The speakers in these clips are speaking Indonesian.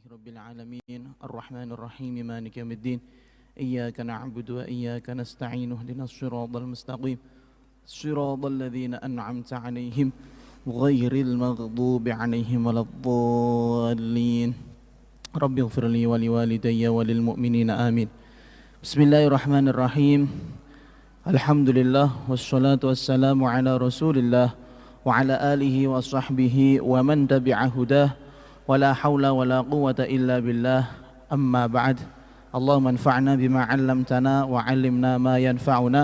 رب العالمين الرحمن الرحيم مالك يوم الدين إياك نعبد وإياك نستعين اهدنا الصراط المستقيم صراط الذين أنعمت عليهم غير المغضوب عليهم ولا الضالين رب اغفر لي ولوالدي وللمؤمنين آمين بسم الله الرحمن الرحيم الحمد لله والصلاة والسلام على رسول الله وعلى آله وصحبه ومن تبع هداه ولا حول ولا قوة إلا بالله أما بعد اللهم انفعنا بما علمتنا وعلمنا ما ينفعنا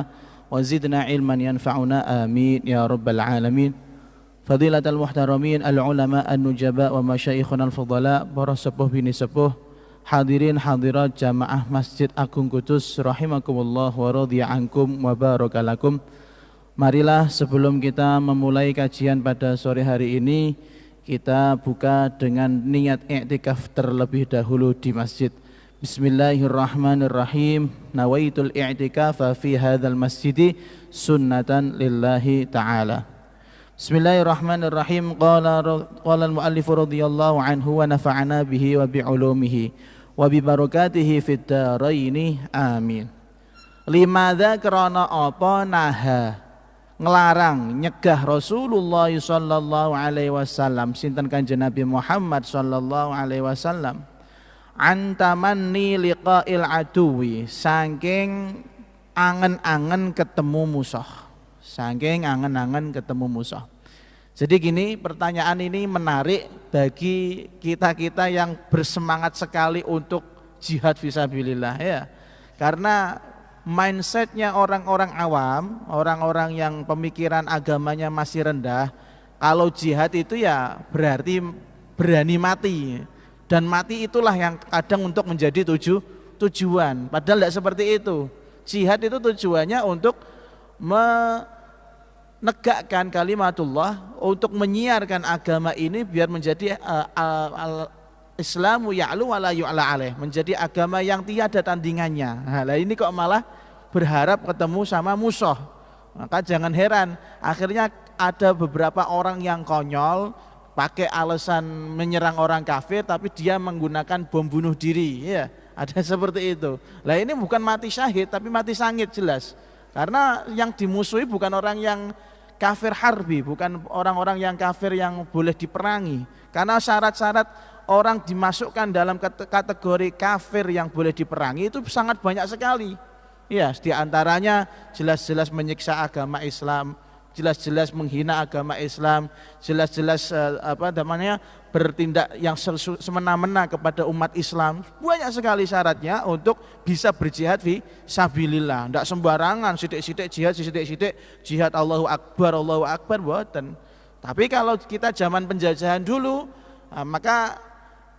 وزدنا علما ينفعنا آمين يا رب العالمين فضيلة المحترمين العلماء النجباء ومشايخنا الفضلاء para sepuh bini sepuh hadirin hadirat jamaah Masjid Agung Kudus rahimakumullah wa radhiya ankum wa barakalakum. Marilah sebelum kita memulai kajian pada sore hari ini, kita buka dengan niat i'tikaf terlebih dahulu di masjid. Bismillahirrahmanirrahim. Nawaitul i'tikafa fi hadzal masjidi sunnatan lillahi ta'ala. Bismillahirrahmanirrahim. Qala al-muallif radhiyallahu anhu wa nafa'ana bihi wa bi'ulumihi wa bi barakatihi fid dharain. Amin. Limadza krana apa naha ngelarang nyegah Rasulullah sallallahu alaihi wasallam sinten Kanjeng Nabi Muhammad sallallahu alaihi wasallam antamanni liqa'il aduwi saking angen-angen ketemu musuh. Saking angen-angen ketemu musuh. Jadi gini, pertanyaan ini menarik bagi kita-kita yang bersemangat sekali untuk jihad fisabilillah ya. Karena mindsetnya orang-orang awam, orang-orang yang pemikiran agamanya masih rendah, kalau jihad itu ya berarti berani mati, dan mati itulah yang kadang untuk menjadi tujuan, padahal tidak seperti itu. Jihad itu tujuannya untuk menegakkan kalimatullah, untuk menyiarkan agama ini biar menjadi Islamu ya'lu wa la yu'la alaih, menjadi agama yang tiada tandingannya. Nah, ini kok malah berharap ketemu sama musuh. Maka jangan heran akhirnya ada beberapa orang yang konyol pakai alasan menyerang orang kafir tapi dia menggunakan bom bunuh diri ya. Ada seperti itu. Lah ini bukan mati syahid tapi mati sangit jelas. Karena yang dimusuhi bukan orang yang kafir harbi, bukan orang-orang yang kafir yang boleh diperangi. Karena syarat-syarat orang dimasukkan dalam kategori kafir yang boleh diperangi itu sangat banyak sekali. Ya, di antaranya jelas-jelas menyiksa agama Islam, jelas-jelas menghina agama Islam, jelas-jelas bertindak yang semena-mena kepada umat Islam. Banyak sekali syaratnya untuk bisa berjihad fi sabilillah. Tidak sembarangan sidik-sidik jihad Allahu Akbar boten. Tapi kalau kita zaman penjajahan dulu, maka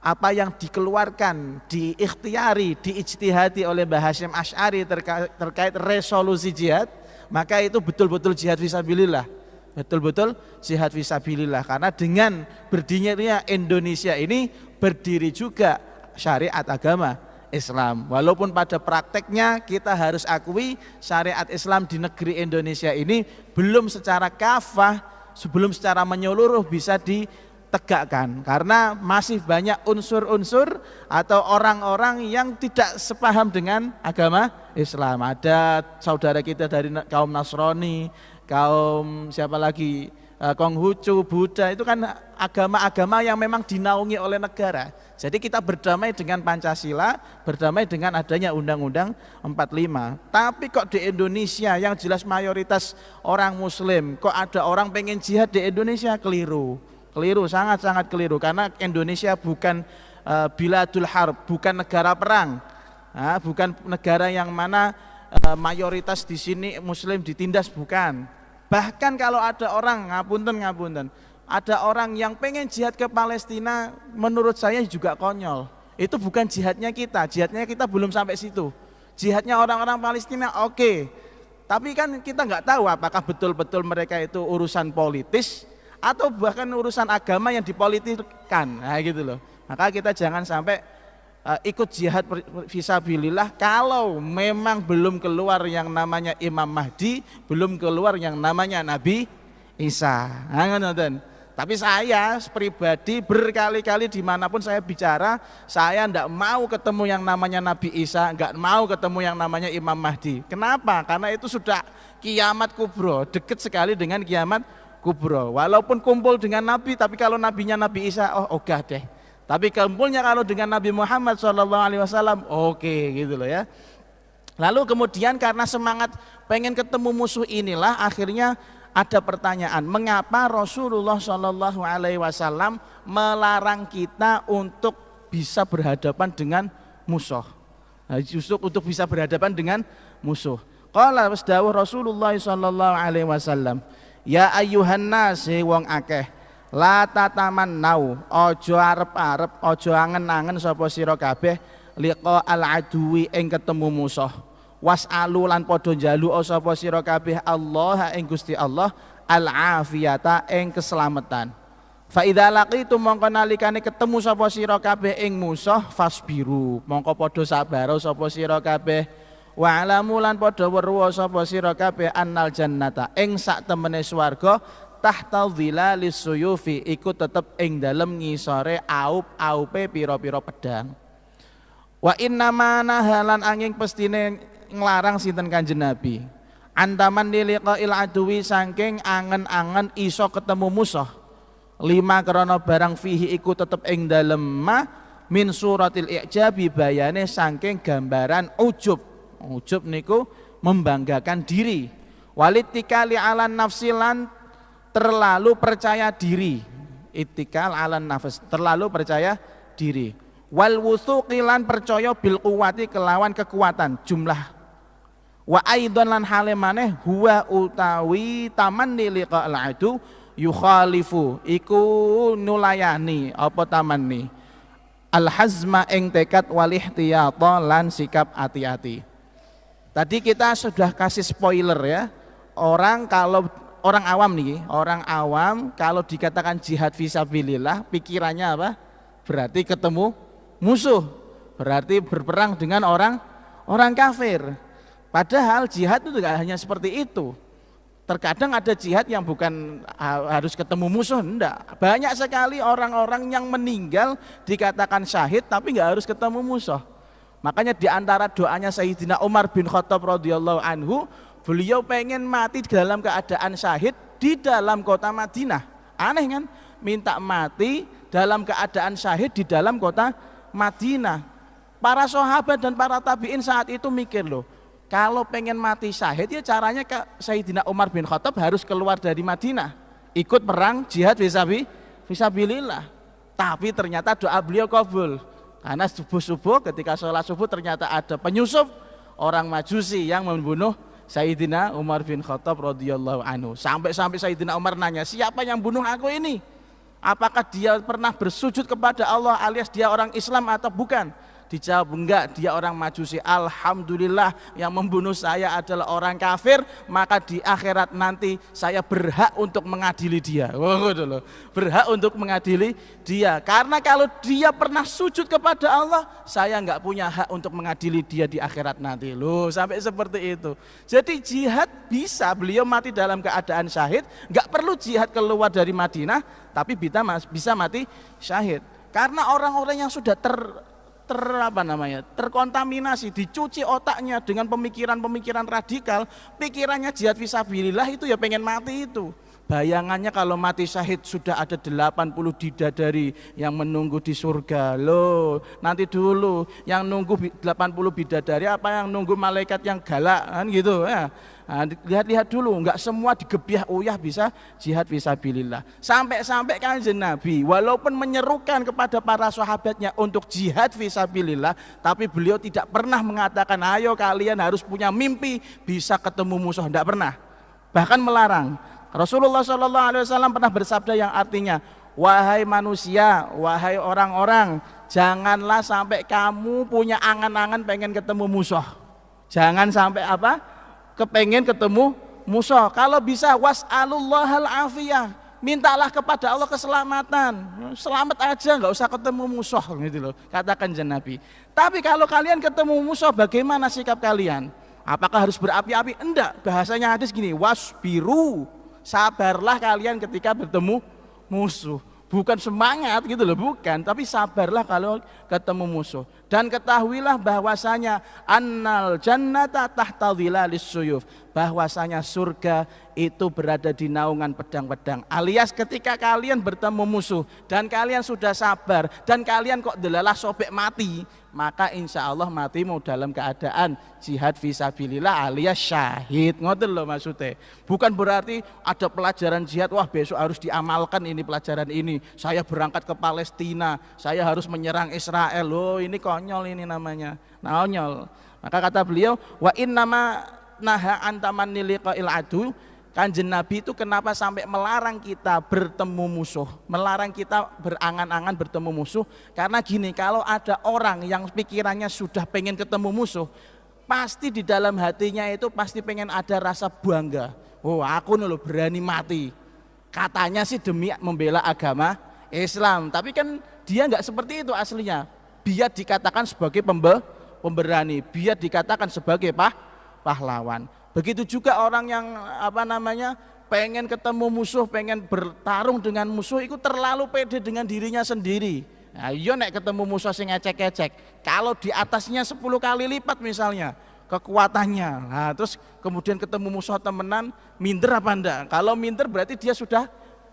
apa yang dikeluarkan, diikhtiari, diijtihadi oleh Mbah Hasyim Asy'ari terkait resolusi jihad, maka itu betul-betul jihad fisabilillah. Betul-betul jihad fisabilillah, karena dengan berdirinya Indonesia ini berdiri juga syariat agama Islam. Walaupun pada prakteknya kita harus akui syariat Islam di negeri Indonesia ini belum secara kafah, sebelum secara menyeluruh bisa ditegakkan, karena masih banyak unsur-unsur atau orang-orang yang tidak sepaham dengan agama Islam. Ada saudara kita dari kaum Nasrani, kaum siapa lagi, Konghucu, Buddha, itu kan agama-agama yang memang dinaungi oleh negara. Jadi kita berdamai dengan Pancasila, berdamai dengan adanya Undang-Undang 45. Tapi kok di Indonesia yang jelas mayoritas orang Muslim, kok ada orang pengen jihad di Indonesia? Keliru, sangat-sangat keliru, karena Indonesia bukan biladul harb, bukan negara perang, bukan negara yang mana mayoritas di sini Muslim ditindas, bukan. Bahkan kalau ada orang ngapunten, ada orang yang pengen jihad ke Palestina, menurut saya juga konyol. Itu bukan jihadnya kita belum sampai situ. Jihadnya orang-orang Palestina oke. Tapi kan kita nggak tahu apakah betul-betul mereka itu urusan politis atau bahkan urusan agama yang dipolitikkan, nah gitu loh. Maka kita jangan sampai ikut jihad fisabilillah kalau memang belum keluar yang namanya Imam Mahdi, belum keluar yang namanya Nabi Isa. Tapi saya pribadi berkali-kali dimanapun saya bicara, saya tidak mau ketemu yang namanya Nabi Isa, nggak mau ketemu yang namanya Imam Mahdi. Kenapa? Karena itu sudah kiamat kubro, dekat sekali dengan kiamat kubro. Walaupun kumpul dengan Nabi, tapi kalau nabinya Nabi Isa, oh ogah deh. Tapi kumpulnya kalau dengan Nabi Muhammad SAW, oke gitu loh ya. Lalu kemudian karena semangat pengen ketemu musuh inilah akhirnya ada pertanyaan, mengapa Rasulullah SAW melarang kita untuk bisa berhadapan dengan musuh? Nah, justru untuk bisa berhadapan dengan musuh. Qala wasdawuh Rasulullah SAW, ya ayyuhan nas wong akeh, la tatamannau, ojo arep-arep, ojo angen-angen sapa sira kabeh liqa al aduwi ing ketemu musuh. Was'alu lan padha njaluk sapa sira kabeh Allah ing Gusti Allah al afiyata ing keselamatan. Fa idza laqitum mongko nalikane ketemu sapa sira kabeh ing musuh fasbiru mongko padha sabar sapa sira kabeh wa alamu lan padha weruh sapa sira kabeh annal jannata ing sak temene swarga tahta dhilalis suyufi iku tetep ing dalem ngisore aup-aupe pira-pira pedang. Wa inna mana halan angin pestine nglarang sinten Kanjeng Nabi antaman liqa'il aduwi saking angen-angen iso ketemu musuh lima krana barang fihi iku tetep ing dalem ma min suratil i'jabi bayane saking gambaran ujub niku membanggakan diri walitikali alan nafsilan terlalu percaya diri itikal alan nafs terlalu percaya diri wal wuthuqilan percaya bil quwati kelawan kekuatan jumlah wa aidan lan hale maneh huwa utawi tamanni liqa'al adu yukhalifu iku nulayani apa tamanni al hazma ing tekad wal ihtiyata lan sikap hati-hati. Tadi kita sudah kasih spoiler ya, orang awam nih, orang awam kalau dikatakan jihad fisabilillah pikirannya apa? Berarti ketemu musuh, berarti berperang dengan orang kafir. Padahal jihad itu tidak hanya seperti itu. Terkadang ada jihad yang bukan harus ketemu musuh, enggak. Banyak sekali orang-orang yang meninggal dikatakan syahid tapi enggak harus ketemu musuh. Makanya di antara doanya Sayyidina Umar bin Khattab radhiyallahu anhu, beliau pengen mati dalam keadaan syahid di dalam kota Madinah. Aneh kan? Minta mati dalam keadaan syahid di dalam kota Madinah. Para sahabat dan para tabi'in saat itu mikir loh, kalau pengen mati syahid ya caranya Sayyidina Umar bin Khattab harus keluar dari Madinah, ikut perang jihad fisabilillah. Tapi ternyata doa beliau kabul. Karena subuh-subuh ketika sholat subuh ternyata ada penyusup orang Majusi yang membunuh Sayyidina Umar bin Khattab radhiyallahu anhu. Sampai Sayyidina Umar nanya, siapa yang bunuh aku ini? Apakah dia pernah bersujud kepada Allah alias dia orang Islam atau bukan? Dijawab enggak, dia orang Majusi. Alhamdulillah yang membunuh saya adalah orang kafir, maka di akhirat nanti saya berhak untuk mengadili dia. Berhak untuk mengadili dia. Karena kalau dia pernah sujud kepada Allah, saya enggak punya hak untuk mengadili dia di akhirat nanti. Loh, sampai seperti itu. Jadi jihad bisa, beliau mati dalam keadaan syahid, enggak perlu jihad keluar dari Madinah, tapi bisa mati syahid. Karena orang-orang yang sudah terkontaminasi, dicuci otaknya dengan pemikiran-pemikiran radikal, pikirannya jihad fisabilillah itu ya pengen mati itu. Bayangannya kalau mati syahid sudah ada 80 bidadari yang menunggu di surga. Loh, nanti dulu yang nunggu 80 bidadari apa yang nunggu malaikat yang galak kan gitu ya. Nah, lihat-lihat dulu, enggak semua digebiah uyah bisa jihad fisabilillah. Sampai-sampai Kanjeng Nabi walaupun menyerukan kepada para sahabatnya untuk jihad fisabilillah, tapi beliau tidak pernah mengatakan ayo kalian harus punya mimpi bisa ketemu musuh, enggak pernah. Bahkan melarang. Rasulullah SAW pernah bersabda yang artinya, wahai manusia, wahai orang-orang, janganlah sampai kamu punya angan-angan pengen ketemu musuh. Jangan sampai apa? Kepengen ketemu musuh. Kalau bisa was'alullahal afiyah, mintalah kepada Allah keselamatan. Selamat aja, nggak usah ketemu musuh gitu loh. Katakan Nabi. Tapi kalau kalian ketemu musuh, bagaimana sikap kalian? Apakah harus berapi-api? Enggak. Bahasanya hadis gini, wasbiru, sabarlah kalian ketika bertemu musuh. Bukan semangat gitu loh, bukan, tapi sabarlah kalau ketemu musuh. Dan ketahuilah bahwasanya annal jannata tahta dhilalis suyuf, bahwasanya surga itu berada di naungan pedang-pedang. Alias ketika kalian bertemu musuh dan kalian sudah sabar dan kalian kok delalah sobek mati, maka insya Allah matimu dalam keadaan jihad fisabilillah alias syahid. Ngoten loh maksudnya. Bukan berarti ada pelajaran jihad, wah besok harus diamalkan ini pelajaran ini. Saya berangkat ke Palestina, saya harus menyerang Israel. Loh ini konyol ini namanya. Konyol. Maka kata beliau, wa innama naha antamanni liqa'il adu. Kanjeng Nabi itu kenapa sampai melarang kita bertemu musuh, melarang kita berangan-angan bertemu musuh, karena gini, kalau ada orang yang pikirannya sudah pengen ketemu musuh, pasti di dalam hatinya itu pasti pengen ada rasa bangga. Oh aku nih loh berani mati, katanya sih demi membela agama Islam, tapi kan dia nggak seperti itu aslinya. Biar dikatakan sebagai pemberani, biar dikatakan sebagai pahlawan. Begitu juga orang yang pengen ketemu musuh, pengen bertarung dengan musuh, itu terlalu pede dengan dirinya sendiri. Nah, iya nek ketemu musuh sing ecek-ecek, kalau di atasnya 10 kali lipat misalnya kekuatannya, nah, terus kemudian ketemu musuh temenan, minder apa enggak? Kalau minder berarti dia sudah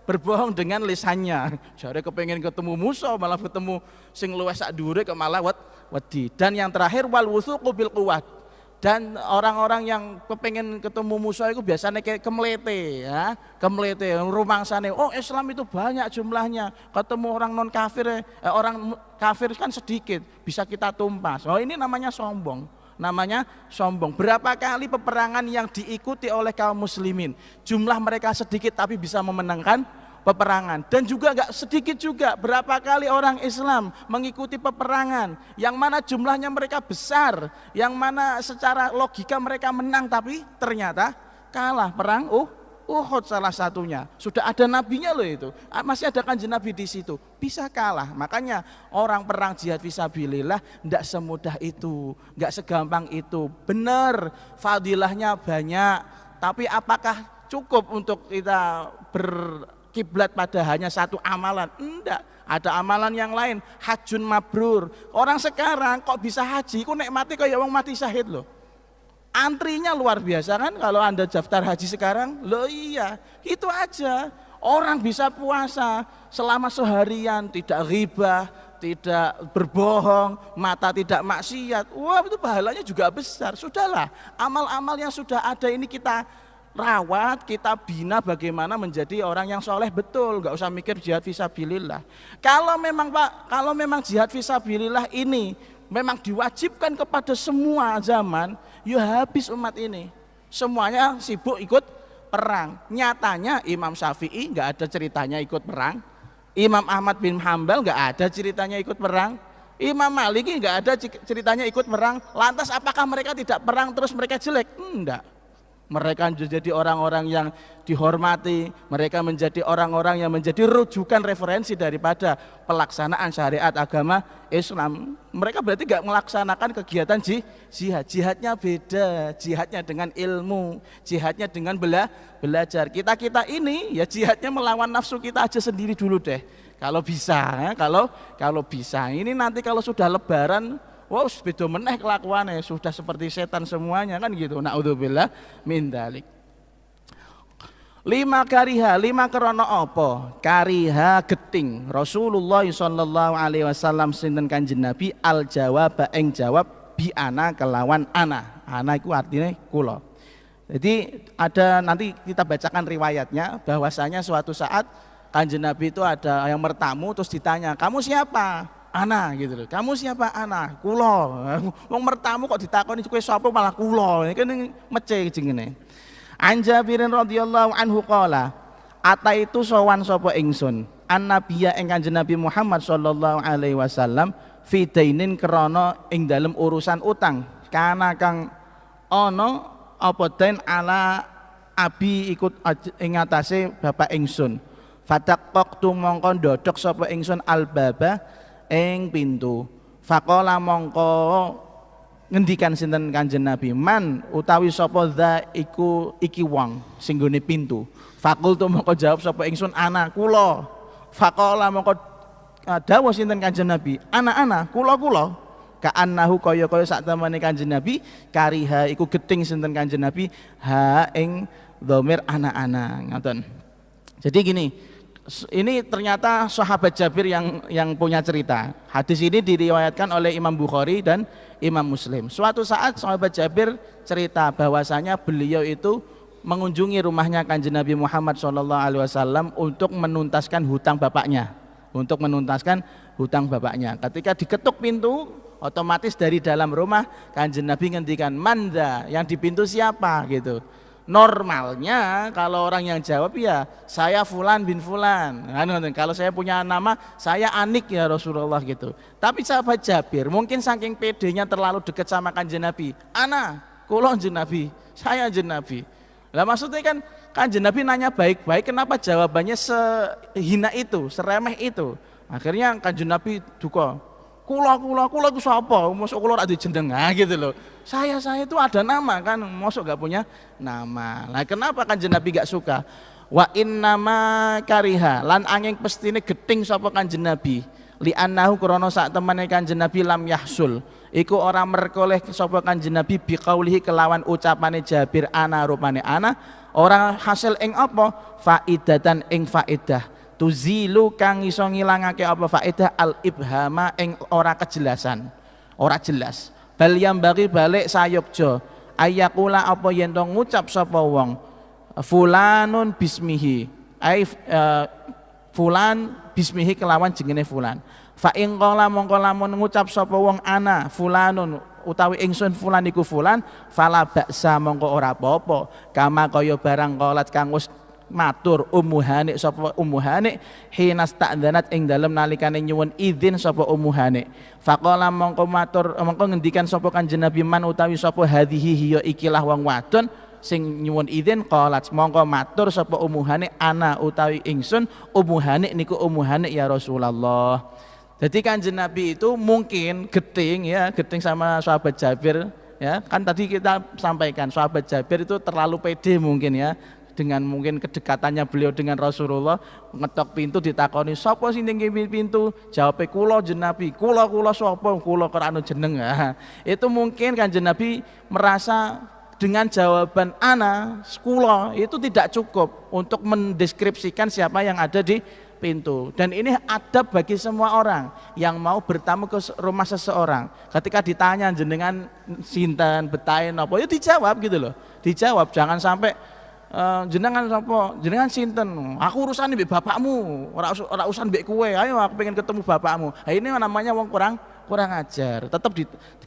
berbohong dengan lisannya. Jare kepengen ketemu musuh malah ketemu sing luwes sak dhuwure kok malah wedi. Dan yang terakhir wal wuthuqu bil quwwat. Dan orang-orang yang kepengen ketemu musuh itu biasanya kayak kemelete ya, kemelete rumangsane. Oh Islam itu banyak jumlahnya, ketemu orang non kafir, orang kafir kan sedikit, bisa kita tumpas. Oh ini namanya sombong, namanya sombong. Berapa kali peperangan yang diikuti oleh kaum muslimin, jumlah mereka sedikit tapi bisa memenangkan peperangan. Dan juga gak sedikit juga berapa kali orang Islam mengikuti peperangan yang mana jumlahnya mereka besar, yang mana secara logika mereka menang tapi ternyata kalah. Perang Uhud salah satunya, sudah ada nabinya loh itu, masih ada kanjeng Nabi di situ, bisa kalah. Makanya orang perang jihad fisabilillah tidak semudah itu, nggak segampang itu. Benar fadilahnya banyak, tapi apakah cukup untuk kita kiblat pada hanya satu amalan? Enggak, ada amalan yang lain. Hajjun mabrur. Orang sekarang kok bisa haji, kok nek mati kayak wong mati syahid loh. Antrinya luar biasa kan kalau Anda daftar haji sekarang. Loh iya, itu aja. Orang bisa puasa selama seharian, tidak ghibah, tidak berbohong, mata tidak maksiat. Wah, itu pahalanya juga besar. Sudahlah, amal-amal yang sudah ada ini kita rawat, kita bina bagaimana menjadi orang yang soleh betul, nggak usah mikir jihad fisabilillah. Kalau memang jihad fisabilillah ini memang diwajibkan kepada semua zaman, ya habis umat ini. Semuanya sibuk ikut perang. Nyatanya Imam Syafi'i nggak ada ceritanya ikut perang. Imam Ahmad bin Hambal nggak ada ceritanya ikut perang. Imam Maliki nggak ada ceritanya ikut perang. Lantas apakah mereka tidak perang terus mereka jelek? Enggak. Mereka menjadi orang-orang yang dihormati, mereka menjadi orang-orang yang menjadi rujukan referensi daripada pelaksanaan syariat agama Islam. Mereka berarti gak melaksanakan kegiatan jihad. Jihadnya beda, jihadnya dengan ilmu, jihadnya dengan belajar. Kita ini ya jihadnya melawan nafsu kita aja sendiri dulu deh. Kalau bisa, ya, kalau bisa. Ini nanti kalau sudah lebaran, wow, beda meneh kelakuannya, sudah seperti setan semuanya kan gitu. Naudzubillah min dzalik. 5 kariha, 5 krana apa? Kariha geting. Rasulullah sallallahu alaihi wasallam sinten Kanjeng Nabi al jawab ing jawab bi ana kelawan ana. Ana itu artinya kula. Jadi ada nanti kita bacakan riwayatnya bahwasanya suatu saat Kanjeng Nabi itu ada yang bertamu terus ditanya, "Kamu siapa?" Ana gitu loh. "Kamu siapa?" "Ana." "Kulo." Wong mertamu kok ditakoni kowe sapa malah kulo. Iki kan mece jenenge. An Jabirin radhiyallahu anhu qala, "Ataitu sowan sapa ingsun annabiyya ing Kanjeng Nabi Muhammad sallallahu alaihi wasallam fi dainin krana ing dalem urusan utang. Kana kang ana apa dain ala abi ikut ing atase bapak ingsun. Fataqtu mongko ndodhok sapa ingsun albaba ing pintu. Faqala mongko ngendikan sinten Kanjeng Nabi, "Man utawi sapa dza iku iki wong sing nggone pintu." Fakultu mongko jawab sapa ingsun, "Ana kula." Faqala mongko dawuh sinten Kanjeng Nabi, ana kula ka'annahu kaya sak temene Kanjeng Nabi kariha iku geting sinten Kanjeng Nabi ha ing dhamir ana ngoten. Jadi gini, ini ternyata sahabat Jabir yang punya cerita. Hadis ini diriwayatkan oleh Imam Bukhari dan Imam Muslim. Suatu saat sahabat Jabir cerita bahwasanya beliau itu mengunjungi rumahnya Kanjeng Nabi Muhammad SAW untuk menuntaskan hutang bapaknya. Ketika diketuk pintu, otomatis dari dalam rumah Kanjeng Nabi ngendikan, "Manda, yang di pintu siapa?" gitu. Normalnya kalau orang yang jawab ya saya Fulan bin Fulan. Kalau saya punya nama saya Anik ya Rasulullah gitu. Tapi sahabat Jabir mungkin saking pedenya terlalu dekat sama Kanjeng Nabi. Ana, kula Kanjeng Nabi, saya Kanjeng Nabi. Lah maksudnya kan Kanjeng Nabi nanya baik-baik, kenapa jawabannya sehina itu, seremeh itu. Akhirnya Kanjeng Nabi duka. Kula itu sapa? Mosok kula ora dijeneng gitu loh. Saya itu ada nama kan, mosok gak punya nama. Nah, kenapa Kanjeng Nabi gak suka? Wa innama kariha lan angin pestine geting sapa Kanjeng Nabi. Li annahu krana sak temene Kanjeng Nabi lam yahsul. Iku ora merkoleh sapa Kanjeng Nabi biqaulihi kelawan ucapane Jabir ana rupane ana, ora hasil ing apa? Faidatan ing faidah. Tuzilu kang iso ngilangake apa faedah al ibhama ing ora kejelasan, ora jelas. Bal yang bagi balik sayukjo ayakula apa yen to ngucap sapa wong fulanun bismihi fulan bismihi kelawan jenenge fulan. Fa ing qala mongko lamun ngucap sapa wong ana fulanun utawi ingsun fulan iku fulan fala baksa mongko ora apa-apa kama kaya barang qalat kang wis matur Ummu Hani sapa Ummu Hani hinas ta'dzanat ing dalem nalikane nyuwun izin sapa Ummu Hani. Faqala mongko ngendikan sapa Kanjeng Nabi man utawi sapa hadhihi hiya ikilah wong wadon sing nyuwun izin qalat mongko matur sapa Ummu Hani ana utawi ingsun Ummu Hani niku Ummu Hani ya Rasulullah. Jadi Kanjeng Nabi itu mungkin geting sama sahabat Jabir ya. Kan tadi kita sampaikan sahabat Jabir itu terlalu pede mungkin ya. Dengan mungkin kedekatannya beliau dengan Rasulullah, ngetok pintu ditakoni sapa sing ning pintu, jawabe kula jeneng Nabi. Kula sapa? Kula Qur'anu jeneng. Itu mungkin Kanjeng Nabi merasa dengan jawaban ana kula itu tidak cukup untuk mendeskripsikan siapa yang ada di pintu. Dan ini adab bagi semua orang yang mau bertamu ke rumah seseorang. Ketika ditanya jenengan sinten, betahe napa, ya dijawab gitu loh. Dijawab, jangan sampai jenengan sapa? Jenengan sinten? Aku urusan mbek bapakmu, ora urusan mbek kowe. Ayo aku pengen ketemu bapakmu. Nah, ini namanya wong kurang ajar. Tetap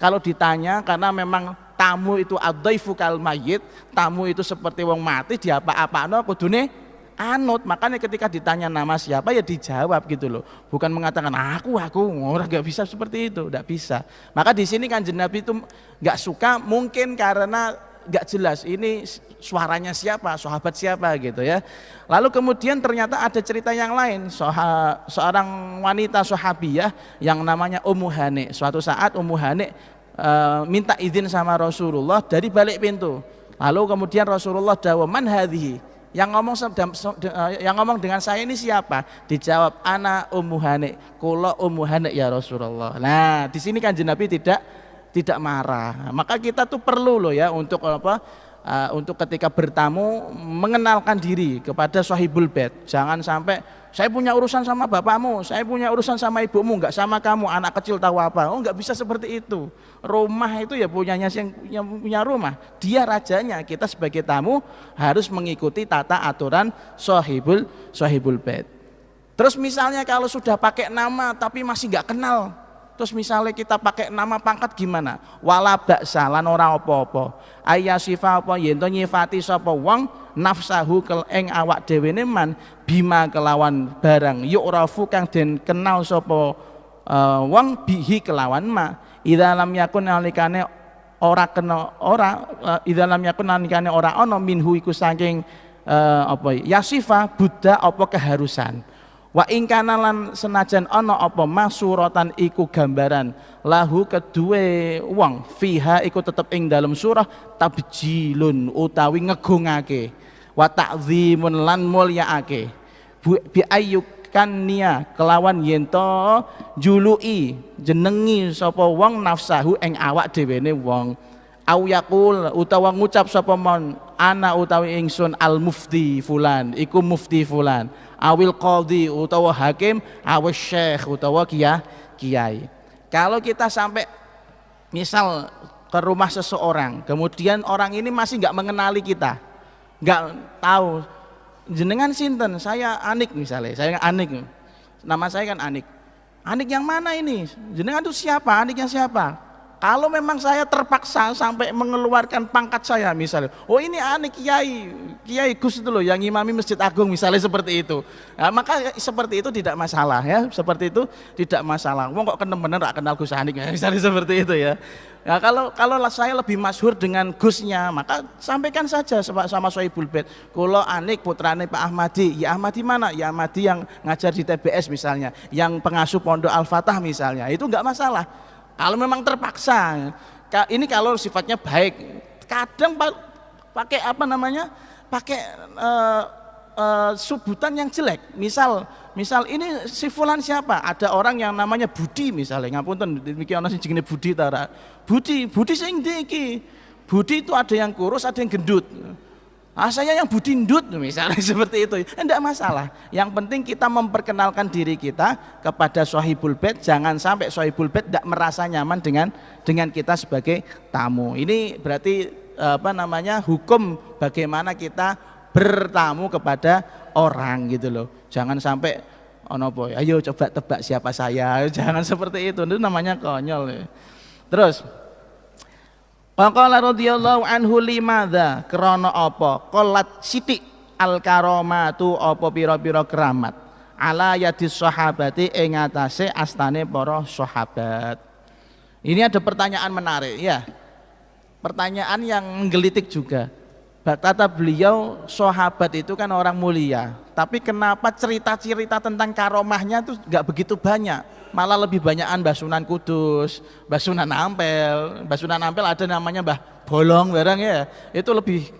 kalau ditanya karena memang tamu itu ad-dhaifu kal mayyit, tamu itu seperti wong mati diapa-apano kudune anut. Makanya ketika ditanya nama siapa ya dijawab gitu loh. Bukan mengatakan aku orang nggak bisa seperti itu, nggak bisa. Maka di sini Kanjeng Nabi itu nggak suka mungkin karena nggak jelas ini suaranya siapa, sahabat siapa gitu ya. Lalu kemudian ternyata ada cerita yang lain, seorang wanita sahabiyah yang namanya Ummu Hani. Suatu saat Ummu Hani minta izin sama Rasulullah dari balik pintu. Lalu kemudian Rasulullah dawuh man hadhihi, yang ngomong dengan saya ini siapa? Dijawab ana Ummu Hani, kula Ummu Hani ya Rasulullah. Nah di sini Kanjeng Nabi tidak marah. Maka kita tuh perlu loh ya untuk apa? Untuk ketika bertamu mengenalkan diri kepada sahibul bait. Jangan sampai saya punya urusan sama bapakmu, saya punya urusan sama ibumu, enggak sama kamu, anak kecil tahu apa. Oh, enggak bisa seperti itu. Rumah itu ya punyanya yang punya rumah. Dia rajanya. Kita sebagai tamu harus mengikuti tata aturan sahibul bait. Terus misalnya kalau sudah pakai nama tapi masih enggak kenal, terus misalnya kita pakai nama pangkat gimana? Wala baksa lan ora apa-apa. Ayasifa apa yen to nyifati sapa wong nafsahu ing awak dhewe man bima kelawan barang yu'rafu kang den kenal sapa wong bihi kelawan ma. Idza lam yakun nalikane ora kena idza lam yakun nalikane ora ana minhu iku saking yasifa buddha apa keharusan. Wa ingkana lan senajan ana apa masuratan iku gambaran lahu kedue wong fiha iku tetep ing dalam surah tabjilun utawi ngegungake wa ta'zimun lan mulyaake bi nia kelawan yento juluki jenengi sapa wong nafsahu ing awak dhewene wong au yaqul utawa ngucap sapa mon ana utawi ingsun al mufti fulan iku mufti fulan awil qadhi utawa hakim awil syekh utawa kiai. Kalau kita sampai misal ke rumah seseorang kemudian orang ini masih nggak mengenali kita, nggak tahu jenengan sinten, saya Anik misalnya, saya Anik, nama saya kan Anik. Anik yang mana ini? Jenengan itu siapa? Anik yang siapa? Kalau memang saya terpaksa sampai mengeluarkan pangkat saya misalnya, oh ini Anik Kiai Gus itu loh yang ngimami Masjid Agung misalnya seperti itu. Nah, maka seperti itu tidak masalah ya, seperti itu tidak masalah. Wong kok bener gak kenal Gus Anik ya, misalnya seperti itu ya. Nah, kalau saya lebih masyhur dengan Gusnya, maka sampaikan saja sama Sohibul Bait. Kalau Anik putrane Pak Ahmadi, ya Ahmadi mana? Ya Ahmadi yang ngajar di TBS misalnya, yang pengasuh Pondok Al-Fatah misalnya, itu enggak masalah. Kalau memang terpaksa, ini kalau sifatnya baik, kadang pakai apa namanya, pakai sebutan yang jelek. Misal ini si fulan siapa? Ada orang yang namanya Budi misalnya, ngapunten niki ana sing jenenge Budi ta. Budi sing ndi iki? Budi itu ada yang kurus, ada yang gendut. Saya yang budi ndut misalnya seperti itu, enggak masalah. Yang penting kita memperkenalkan diri kita kepada Sohibul Bait, jangan sampai Sohibul Bait tidak merasa nyaman dengan kita sebagai tamu. Ini berarti apa namanya, hukum bagaimana kita bertamu kepada orang gitu loh. Jangan sampai ono boy, ayo coba tebak siapa saya, jangan seperti itu namanya konyol. Terus Faqala radhiyallahu anhu limadza krana apa qalat sithik al karamatu apa pira-pira keramat ala yadis sahabati ing atase astane para sahabat. Ini ada pertanyaan menarik ya. Pertanyaan yang menggelitik juga. Kata beliau sahabat itu kan orang mulia, tapi kenapa cerita-cerita tentang karomahnya itu enggak begitu banyak? Malah lebih banyakan Mbah Sunan Kudus, Mbah Sunan Ampel. Mbah Sunan Ampel ada namanya Mbah Bolong barang ya. Itu lebih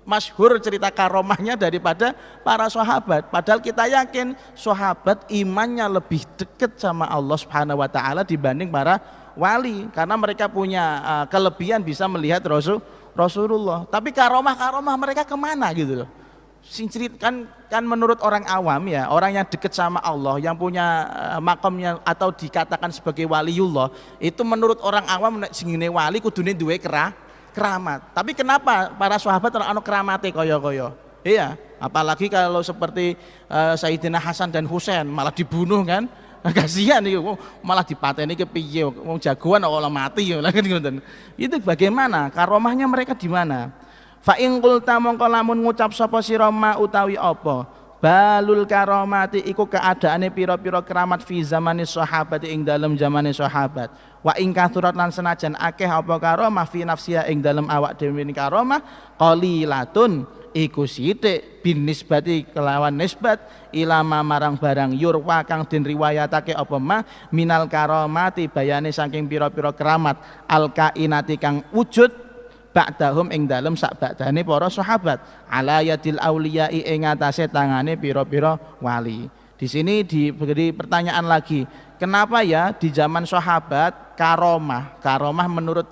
masyhur cerita karomahnya daripada para sahabat. Padahal kita yakin sahabat imannya lebih dekat sama Allah Subhanahu wa taala dibanding para wali, karena mereka punya kelebihan bisa melihat Rasulullah. Tapi karomah mereka kemana gitu loh? Kan menurut orang awam ya, orang yang dekat sama Allah, yang punya makamnya atau dikatakan sebagai waliullah, itu menurut orang awam singine wali kudune duwe keramat. Tapi kenapa para sahabat ana keramate kaya-kaya? Iya, apalagi kalau seperti Sayyidina Hasan dan Husain malah dibunuh kan? Kasihan nih, malah dipateni kepiye, wong jagoan kok mati ya. Itu bagaimana? Karomahnya mereka di mana? Fa in qulta mongko lamun ngucap sapa sira ma utawi apa balul karomati iku keadaane pira-pira keramat fi zamani sahabati ing dalem zamane sahabat wa ing kathurat lan senajan akeh apa karomah fi nafsiha ing dalem awak dhewe karomah qalilatun iku sithik bin nisbati kelawan nisbat ilama marang barang yurwa kang den riwayatake apa ma minal karomati bayane saking pira-pira keramat al kainati kang wujud ba'dahum ing dalem sak ba'dane para sahabat ala yadil auliyai ing atase tangane pira-pira wali. Di sini diberi pertanyaan lagi, kenapa ya di zaman sahabat karomah menurut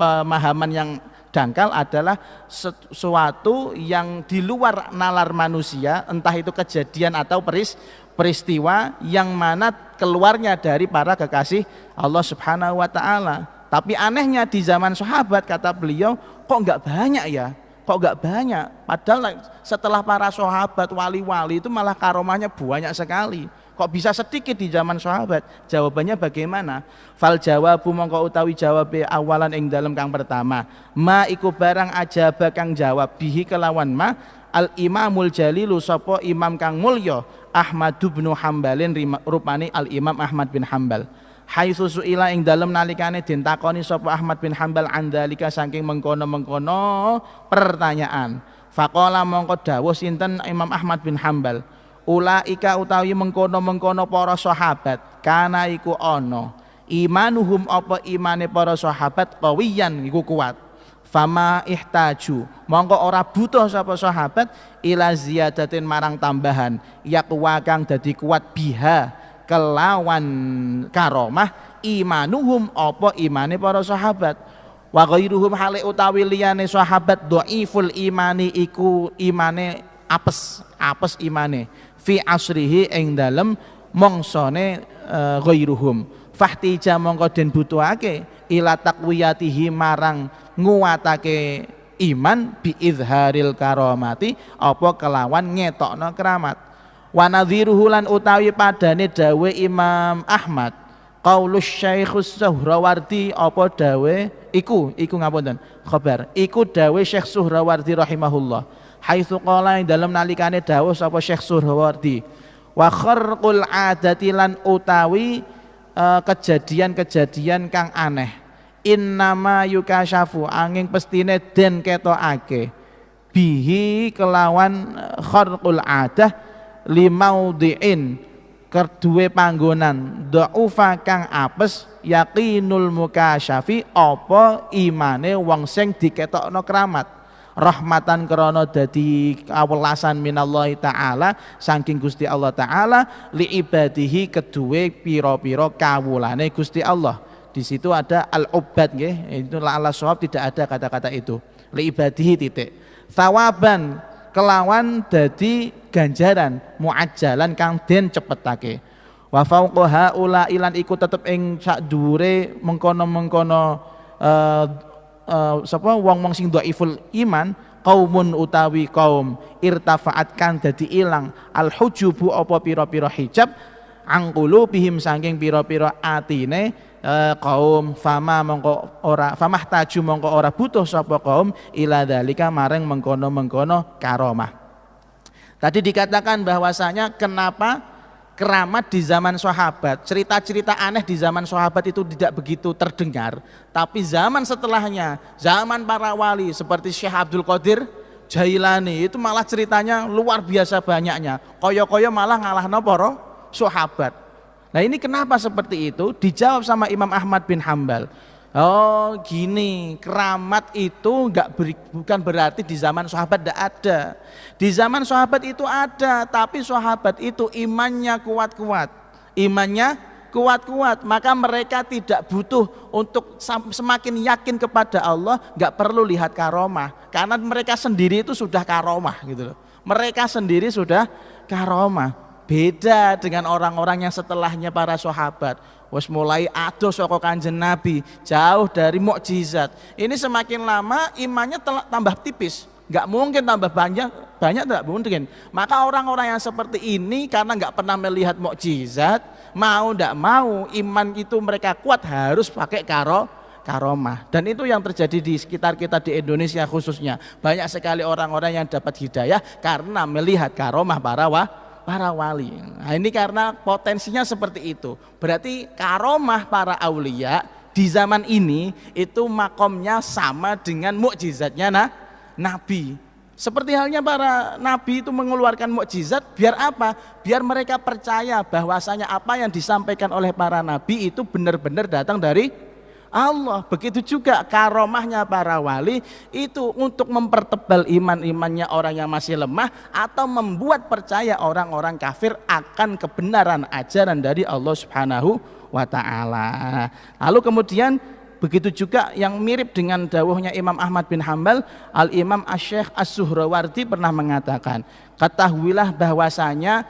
pemahaman yang dangkal adalah sesuatu yang di luar nalar manusia, entah itu kejadian atau peristiwa yang mana keluarnya dari para kekasih Allah Subhanahu wa taala. Tapi anehnya di zaman sahabat, kata beliau, kok enggak banyak ya? Kok enggak banyak? Padahal setelah para sahabat wali-wali itu malah karomahnya banyak sekali. Kok bisa sedikit di zaman sahabat? Jawabannya bagaimana? Fal jawabu mongko utawi jawabe awalan ing dalem kang pertama. Ma iku barang ajaba kang jawab bihi kelawan ma al imamul jalilu sapa imam kang mulya Ahmad bin Hambalin rupane al Imam Ahmad bin Hambal. Haitsu suila ing dalem nalikane den takoni sapa Ahmad bin Hambal andalika saking mengkono-mengkono pertanyaan. Faqala mongko dawuh sinten Imam Ahmad bin Hambal, ulaika utawi mengkono-mengkono para sahabat kana iku ana imanuhum apa imane para sahabat qawiyan iku kuat fama ihtaju mongko ora butuh sapa sahabat ila ziyadatin marang tambahan yakwa kang dadi kuat biha kelawan karomah imanuhum apa imane para sahabat wa ghairuhum hale utawi liyane sahabat dhaiful imani iku imane apes imane fi asrihi ing dalem mongsone ghairuhum fahtija mongko den butuhake ila taqwiyatihi marang nguwatake iman bi izharil karamati apa kelawan ngetokno keramat wa nadhiruhu lan utawi padane dawe Imam Ahmad qaulus Syaikhus Suhrawardi apa dawe iku ngapunten khabar iku dawe Syekh Suhrawardi rahimahullah haitsu qala dalam nalikane dawuh sapa Syekh Suhrawardi wa kharqul adati lan utawi kejadian-kejadian kang aneh innama yukasyafu angin pestine den ketokake bihi kelawan kharqul adah limaudhi'in kedue panggonan dhaufa kang apes yaqinul mukasyafi apa imane wong sing diketokno keramat rahmatan krana dadi awelasan minallahi taala saking Gusti Allah taala li ibadihi kedue pira-pira kawulane Gusti Allah. Di situ ada al-ubad nggih, itu ala shawab tidak ada kata-kata itu. Li ibadihi titik. Thawaban kelawan dadi ganjaran muajjalan kang den cepetake. Wa fauqa haula ilan iku tetep ing sak dhuwure mengkono-mengkono sapa wong-wong sing dhaiful iman qaumun utawi kaum irtafaat kang dadi ilang al-hujubu apa pira-pira hijab angkulu bihim saking pira-pira atine kaum famah taju mongko ora butuh sapa kaum ila dalika maring mengkono-mengkono karomah. Tadi dikatakan bahwasanya kenapa keramat di zaman sahabat, cerita-cerita aneh di zaman sahabat itu tidak begitu terdengar, tapi zaman setelahnya, zaman para wali seperti Syekh Abdul Qadir Jailani itu malah ceritanya luar biasa banyaknya, koyo-koyo malah ngalahno para sahabat. Nah ini kenapa seperti itu? Dijawab sama Imam Ahmad bin Hambal. Oh gini, keramat itu bukan berarti di zaman sahabat tidak ada. Di zaman sahabat itu ada, tapi sahabat itu imannya kuat-kuat. Imannya kuat-kuat, maka mereka tidak butuh untuk semakin yakin kepada Allah, nggak perlu lihat karomah. Karena mereka sendiri itu sudah karomah gitu loh. Mereka sendiri sudah karomah. Beda dengan orang-orang yang setelahnya para sahabat. Wes mulai adoh saka Kanjeng Nabi, jauh dari mukjizat. Ini semakin lama imannya tambah tipis. Enggak mungkin tambah banyak enggak mungkin. Maka orang-orang yang seperti ini karena enggak pernah melihat mukjizat, mau enggak mau iman itu mereka kuat harus pakai karomah. Dan itu yang terjadi di sekitar kita di Indonesia khususnya. Banyak sekali orang-orang yang dapat hidayah karena melihat karomah para wali. Nah, ini karena potensinya seperti itu. Berarti karomah para aulia di zaman ini itu makomnya sama dengan mukjizatnya Nabi. Seperti halnya para nabi itu mengeluarkan mukjizat, biar apa? Biar mereka percaya bahwasanya apa yang disampaikan oleh para nabi itu benar-benar datang dari Allah. Begitu juga karomahnya para wali itu untuk mempertebal iman-imannya orang yang masih lemah atau membuat percaya orang-orang kafir akan kebenaran ajaran dari Allah Subhanahu wa taala. Lalu kemudian begitu juga yang mirip dengan dawuhnya Imam Ahmad bin Hambal, Al-Imam Asy-Syaikh As-Suhrawardi pernah mengatakan, ketahuilah bahwasanya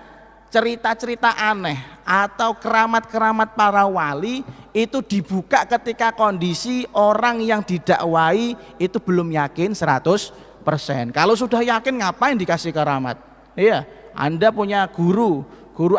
cerita-cerita aneh atau keramat-keramat para wali itu dibuka ketika kondisi orang yang didakwai itu belum yakin 100%. Kalau sudah yakin ngapain dikasih keramat? Iya, Anda punya guru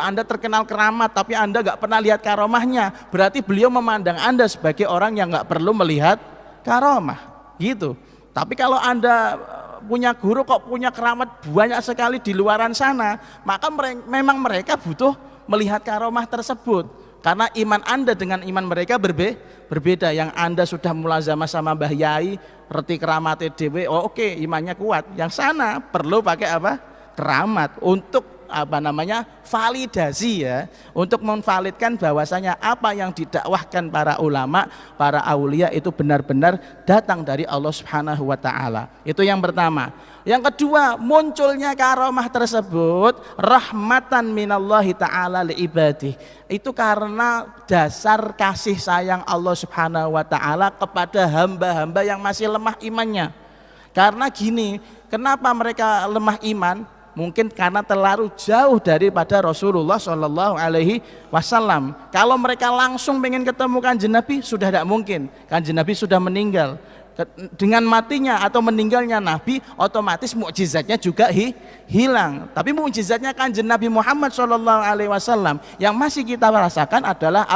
Anda terkenal keramat tapi Anda gak pernah lihat karomahnya, berarti beliau memandang Anda sebagai orang yang gak perlu melihat karomah gitu. Tapi kalau Anda punya guru kok punya keramat banyak sekali di luaran sana, maka memang mereka butuh melihat karomah tersebut. Karena iman Anda dengan iman mereka berbeda. Yang Anda sudah mulazamah sama Mbah Yai, reti keramatnya dewe, oh oke, imannya kuat. Yang sana perlu pakai apa? Keramat untuk validasi ya, untuk memvalidkan bahwasanya apa yang didakwahkan para ulama, para aulia itu benar-benar datang dari Allah Subhanahu wa taala. Itu yang pertama. Yang kedua, munculnya karomah tersebut rahmatan minallahi taala li ibadih. Itu karena dasar kasih sayang Allah Subhanahu wa taala kepada hamba-hamba yang masih lemah imannya. Karena gini, kenapa mereka lemah iman? Mungkin karena terlalu jauh daripada Rasulullah Shallallahu Alaihi Wasallam. Kalau mereka langsung pengen ketemu Kanjeng Nabi, sudah tidak mungkin. Kanjeng Nabi sudah meninggal. Dengan matinya atau meninggalnya Nabi, otomatis mukjizatnya juga hilang. Tapi mukjizatnya Kanjeng Nabi Muhammad Shallallahu Alaihi Wasallam yang masih kita rasakan adalah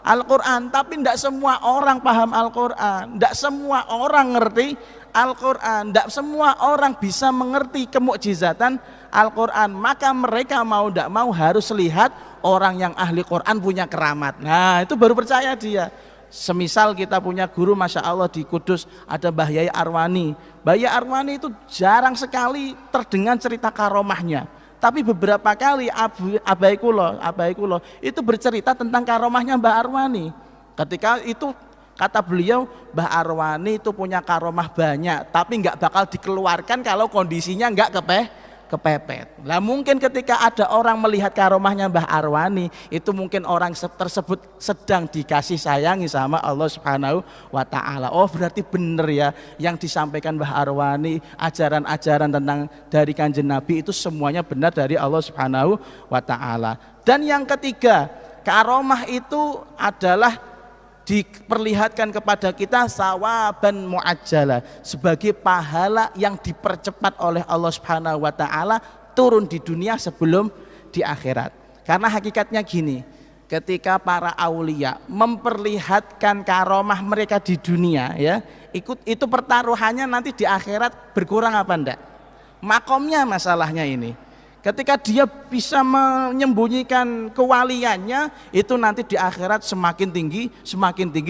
Al-Quran. Tapi tidak semua orang paham Al-Quran, tidak semua orang ngerti Al-Quran, tidak semua orang bisa mengerti kemukjizatan Al-Quran. Maka mereka mau tidak mau harus lihat orang yang ahli Quran punya keramat. Nah itu baru percaya dia. Semisal kita punya guru, Masya Allah di Kudus ada Mbah Yai Arwani. Mbah Yai Arwani itu jarang sekali terdengar cerita karomahnya. Tapi beberapa kali Abai Kulo itu bercerita tentang karomahnya Mbah Arwani. Ketika itu kata beliau, Mbah Arwani itu punya karomah banyak, tapi nggak bakal dikeluarkan kalau kondisinya nggak kepepet. Nah mungkin ketika ada orang melihat karomahnya Mbah Arwani, itu mungkin orang tersebut sedang dikasih sayangi sama Allah Subhanahu wa taala. Oh berarti benar ya yang disampaikan Mbah Arwani, ajaran-ajaran tentang dari Kanjeng Nabi itu semuanya benar dari Allah Subhanahu wa taala. Dan yang ketiga, karomah itu adalah diperlihatkan kepada kita sawaban muajjala, sebagai pahala yang dipercepat oleh Allah Subhanahu wa taala turun di dunia sebelum di akhirat. Karena hakikatnya gini, ketika para aulia memperlihatkan karomah mereka di dunia ya, itu pertaruhannya nanti di akhirat berkurang apa enggak? Makomnya masalahnya ini. Ketika dia bisa menyembunyikan kewaliannya, itu nanti di akhirat semakin tinggi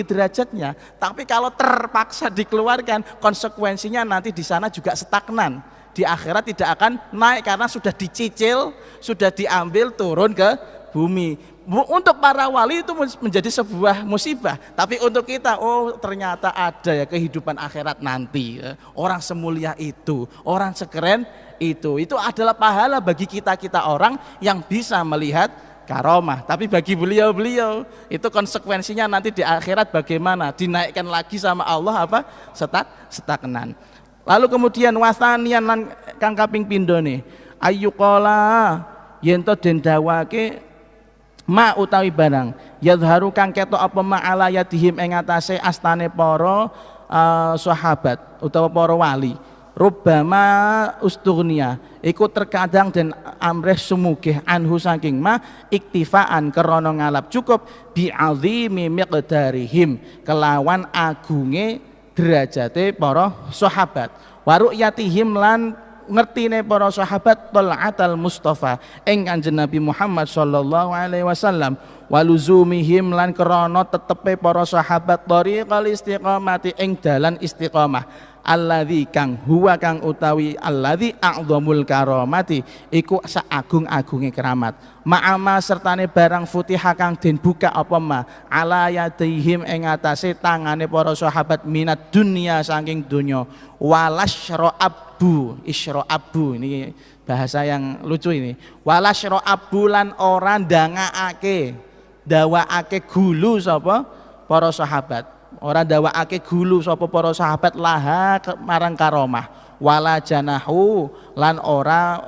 derajatnya. Tapi kalau terpaksa dikeluarkan, konsekuensinya nanti di sana juga stagnan. Di akhirat tidak akan naik karena sudah dicicil, sudah diambil turun ke bumi. Untuk para wali itu menjadi sebuah musibah, tapi untuk kita, oh ternyata ada ya kehidupan akhirat nanti. Orang semulia itu, orang sekeren itu adalah pahala bagi kita orang yang bisa melihat karomah. Tapi bagi beliau itu konsekuensinya nanti di akhirat bagaimana? Dinaikkan lagi sama Allah apa? Stagnan. Lalu kemudian wasanian lan kang kaping pindho ne ayyuqala yen to den dawake ma utawi barang yadharu kang ketok apa ma'ala yadihim ing atase astane para sahabat utawa para wali. Rubbama ustughnia iku terkadang dan amreh sumugih anhu saking ma iktifaan krana ngalap cukup bi azimi miqdarihim kelawan agunge derajate para sahabat wa ru'yatihim lan ngertine para sahabat tal'atal Mustafa ing Kanjeng Nabi Muhammad sallallahu alaihi wasallam waluzumihim lan krana tetepe para sahabat thariqal istiqamati ing dalan istiqamah alladzi kang huwa kang utawi alladzi a'dhamul karamati iku saagung-agunge keramat ma'ama sertane barang futiha kang den buka apa ma ala yadihim ing atase tangane para sahabat minat dunya saking donya walasra isra abu ini bahasa yang lucu ini walasra abu lan ora ndangakake dawaake gulu sapa para sahabat ora dawaake gulu sapa para sahabat laha marang karomah wala janahu lan ora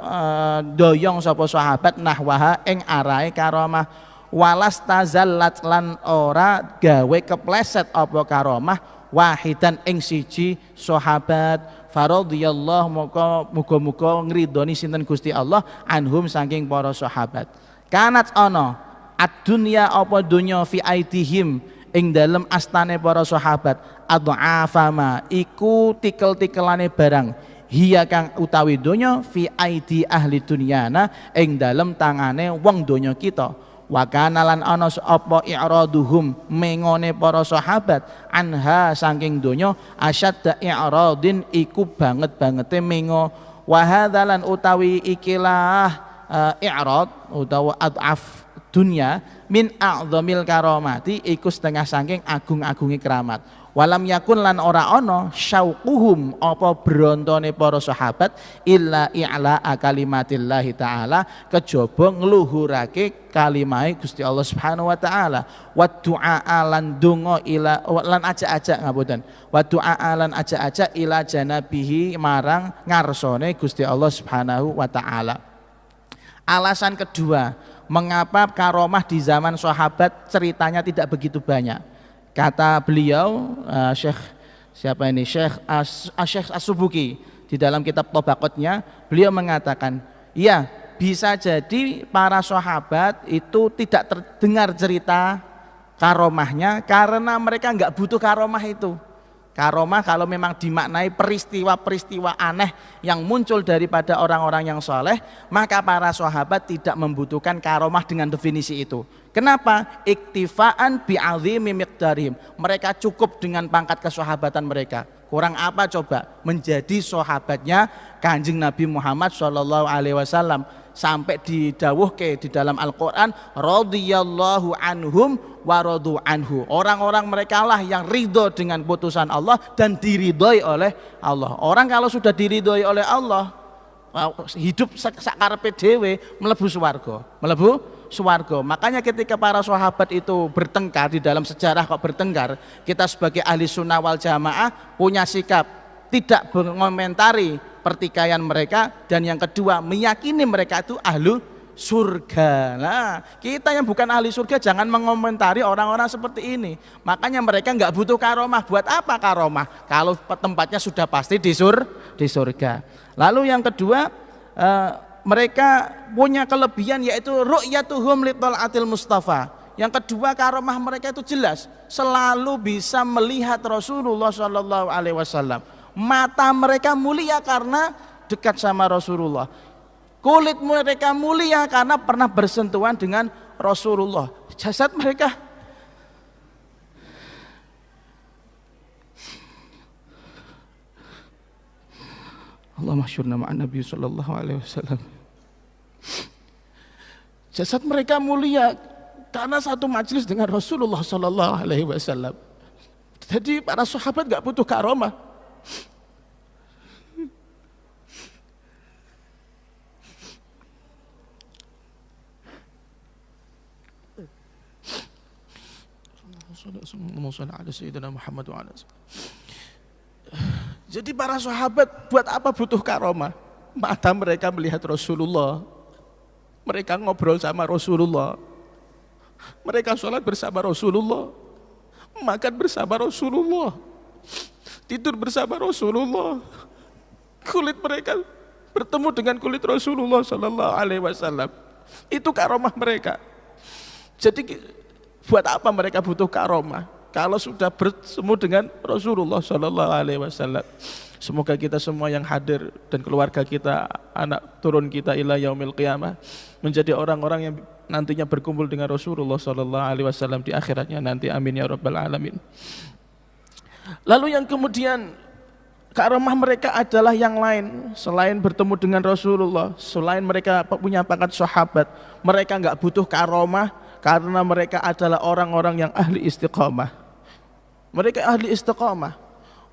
doyong sapa sahabat nahwaha ing arahe karomah walas tazallat lan ora gawe kepleset apa karomah wahidan ing siji sahabat faradhiyallahu muga-muga ngridoni sinten Gusti Allah anhum saking para sahabat kanat ana ad-dunya apa dunya fi aidihim ing dalem astane para sahabat adhafama iku tikel-tikelane barang hiya kang utawi donya fi aidi ahli dunyana ing dalem tangane wong donya kita wa kana lan ana apa i'raduhum mengone para sahabat anha saking donya asyadda i'radin iku banget-bangete mengo wa hadzalan utawi ikilah i'rad utawa ad'af dunya min a'dhamil karamati iku setengah saking agung-agungi keramat. Walam yakun lan ora ana syauquhum apa brontone para sahabat illa i'la kalimatillahi taala kejaba ngluhurake kalimahe Gusti Allah Subhanahu wa taala wa du'a lan donga ila lan ajak-ajak ngapunten wa du'a lan ajak-ajak ila janabihi marang ngarsane Gusti Allah Subhanahu wa taala. Alasan kedua, mengapa karomah di zaman sahabat ceritanya tidak begitu banyak? Kata beliau Syekh siapa ini Syekh As-Subuki di dalam kitab Tabaqatnya, beliau mengatakan, iya bisa jadi para sahabat itu tidak terdengar cerita karomahnya karena mereka nggak butuh karomah itu. Karomah kalau memang dimaknai peristiwa-peristiwa aneh yang muncul daripada orang-orang yang soleh, maka para sahabat tidak membutuhkan karomah dengan definisi itu. Kenapa? Iktifaan bi'azimi miqdarihim. Mereka cukup dengan pangkat kesahabatan mereka. Kurang apa coba? Menjadi sahabatnya Kanjeng Nabi Muhammad SAW. Sampai didawuhke di dalam Al-Quran, radhiyallahu anhum wa radu anhu. Orang-orang mereka lah yang ridho dengan putusan Allah dan diridhoi oleh Allah. Orang kalau sudah diridhoi oleh Allah, hidup sakarepe dhewe mlebu swarga. Mlebu swarga. Makanya ketika para sahabat itu bertengkar, di dalam sejarah kok bertengkar, kita sebagai ahli sunnah wal jamaah punya sikap tidak mengomentari pertikaian mereka, dan yang kedua meyakini mereka itu ahlu surga. Nah, kita yang bukan ahli surga jangan mengomentari orang-orang seperti ini. Makanya mereka nggak butuh karomah. Buat apa karomah kalau tempatnya sudah pasti di surga. Lalu yang kedua, mereka punya kelebihan yaitu ru'yatuhum li tal'atil Mustafa. Yang kedua, karomah mereka itu jelas, selalu bisa melihat Rasulullah SAW. Mata mereka mulia karena dekat sama Rasulullah. Kulit mereka mulia karena pernah bersentuhan dengan Rasulullah. Jasad mereka Allahumma syurna ma'an Nabi sallallahu alaihi wasallam. Jasad mereka mulia karena satu majelis dengan Rasulullah sallallahu alaihi wasallam. Jadi para sahabat enggak butuh karomah. Jadi para sahabat buat apa butuh karomah? Mata mereka melihat Rasulullah, mereka ngobrol sama Rasulullah, mereka sholat bersama Rasulullah, makan bersama Rasulullah, tidur bersama Rasulullah. Kulit mereka bertemu dengan kulit Rasulullah Sallallahu Alaihi Wasallam. Itu karomah mereka. Jadi buat apa mereka butuh karomah kalau sudah bertemu dengan Rasulullah Sallallahu Alaihi Wasallam? Semoga kita semua yang hadir dan keluarga kita, anak turun kita ila yaumil qiyamah menjadi orang-orang yang nantinya berkumpul dengan Rasulullah Sallallahu Alaihi Wasallam di akhiratnya nanti. Amin ya rabbal alamin. Lalu yang kemudian karomah mereka adalah yang lain selain bertemu dengan Rasulullah, selain mereka punya pangkat sahabat, mereka nggak butuh karomah karena mereka adalah orang-orang yang ahli istiqamah. Mereka ahli istiqamah.